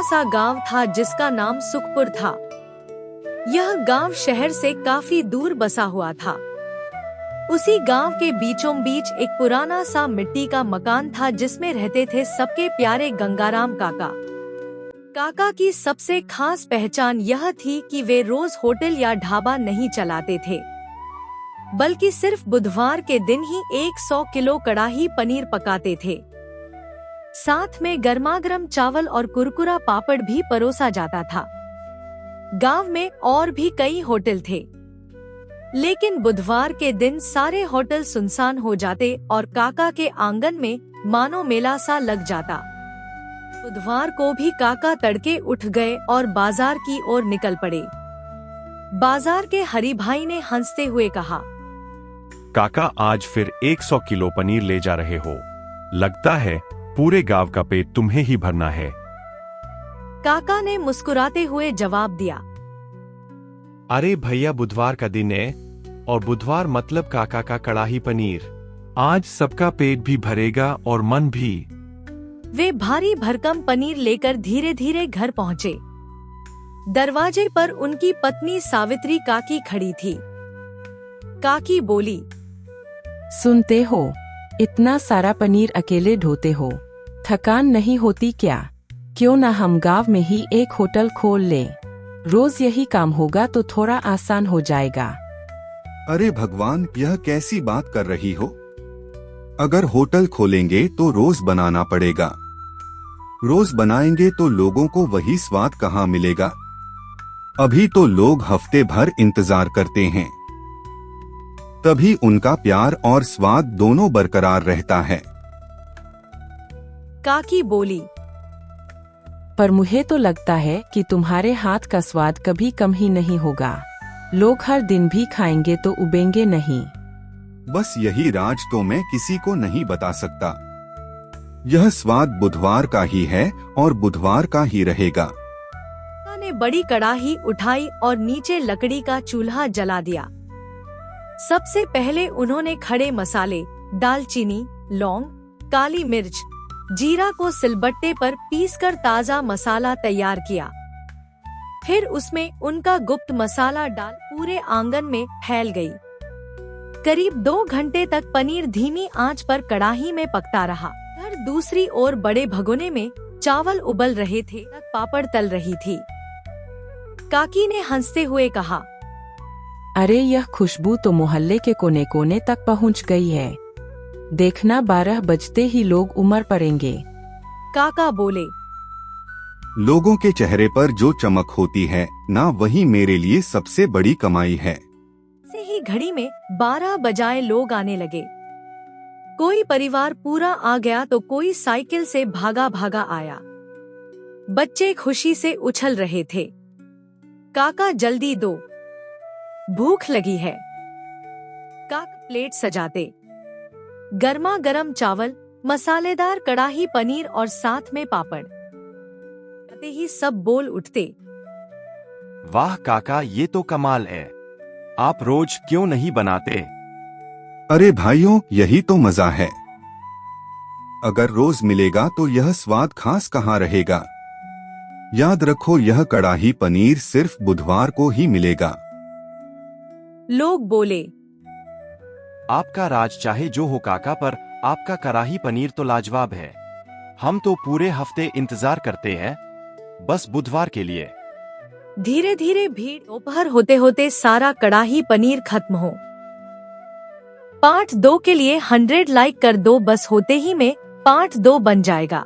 सा गांव था जिसका नाम सुखपुर था। यह गांव शहर से काफी दूर बसा हुआ था। उसी गांव के बीचों बीच एक पुराना सा मिट्टी का मकान था जिसमें रहते थे सबके प्यारे गंगाराम काका। काका की सबसे खास पहचान यह थी कि वे रोज होटल या ढाबा नहीं चलाते थे, बल्कि सिर्फ बुधवार के दिन ही 100 किलो कड़ाही पनीर पकाते थे। साथ में गर्मागर्म चावल और कुरकुरा पापड़ भी परोसा जाता था। गांव में और भी कई होटल थे, लेकिन बुधवार के दिन सारे होटल सुनसान हो जाते और काका के आंगन में मानो मेला सा लग जाता। बुधवार को भी काका तड़के उठ गए और बाजार की ओर निकल पड़े। बाजार के हरि भाई ने हंसते हुए कहा, काका आज फिर 100 किलो पनीर ले जा रहे हो। लगता है पूरे गांव का पेट तुम्हें ही भरना है। काका ने मुस्कुराते हुए जवाब दिया, अरे भैया, बुधवार का दिन है और बुधवार मतलब काका का कड़ाही पनीर। आज सबका पेट भी भरेगा और मन भी। वे भारी भरकम पनीर लेकर धीरे धीरे घर पहुँचे। दरवाजे पर उनकी पत्नी सावित्री काकी खड़ी थी। काकी बोली, सुनते हो, इतना सारा पनीर अकेले ढोते हो, थकान नहीं होती क्या? क्यों ना हम गांव में ही एक होटल खोल लें? रोज यही काम होगा तो थोड़ा आसान हो जाएगा। अरे भगवान, यह कैसी बात कर रही हो? अगर होटल खोलेंगे तो रोज बनाना पड़ेगा। रोज बनाएंगे तो लोगों को वही स्वाद कहाँ मिलेगा? अभी तो लोग हफ्ते भर इंतजार करते हैं, तभी उनका प्यार और स्वाद दोनों बरकरार रहता है। काकी बोली, पर मुझे तो लगता है कि तुम्हारे हाथ का स्वाद कभी कम ही नहीं होगा। लोग हर दिन भी खाएंगे तो उबेंगे नहीं। बस यही राज तो मैं किसी को नहीं बता सकता। यह स्वाद बुधवार का ही है और बुधवार का ही रहेगा। काका ने बड़ी कड़ाही उठाई और नीचे लकड़ी का चूल्हा जला दिया। सबसे पहले उन्होंने खड़े मसाले, दालचीनी, लौंग, काली मिर्च, जीरा को सिलबट्टे पर पीसकर ताजा मसाला तैयार किया। फिर उसमें उनका गुप्त मसाला डाल पूरे आंगन में फैल गई। करीब 2 घंटे तक पनीर धीमी आंच पर कड़ाही में पकता रहा। इधर दूसरी ओर बड़े भगोने में चावल उबल रहे थे, पापड़ तल रही थी। काकी ने हंसते हुए कहा, अरे यह खुशबू तो मोहल्ले के कोने कोने तक पहुंच गई है। देखना 12 बजते ही लोग उमड़ पड़ेंगे। काका बोले, लोगों के चेहरे पर जो चमक होती है ना, वही मेरे लिए सबसे बड़ी कमाई है। से ही घड़ी में 12 बजाए लोग आने लगे। कोई परिवार पूरा आ गया तो कोई साइकिल से भागा भागा आया। बच्चे खुशी से उछल रहे थे। काका जल्दी दो, भूख लगी है। काका प्लेट सजाते। गर्मा गर्म चावल, मसालेदार कड़ाही पनीर और साथ में पापड़। कहते ही सब बोल उठते, वाह काका, ये तो कमाल है। आप रोज क्यों नहीं बनाते? अरे भाइयों, यही तो मजा है। अगर रोज मिलेगा तो यह स्वाद खास कहाँ रहेगा। याद रखो, यह कड़ाही पनीर सिर्फ बुधवार को ही मिलेगा। लोग बोले, आपका राज चाहे जो हो काका, पर आपका कड़ाही पनीर तो लाजवाब है। हम तो पूरे हफ्ते इंतजार करते हैं, बस बुधवार के लिए। धीरे धीरे भीड़ दोपहर होते होते सारा कड़ाही पनीर खत्म हो। पार्ट 2 के लिए 100 लाइक कर दो, बस होते ही में पार्ट 2 बन जाएगा।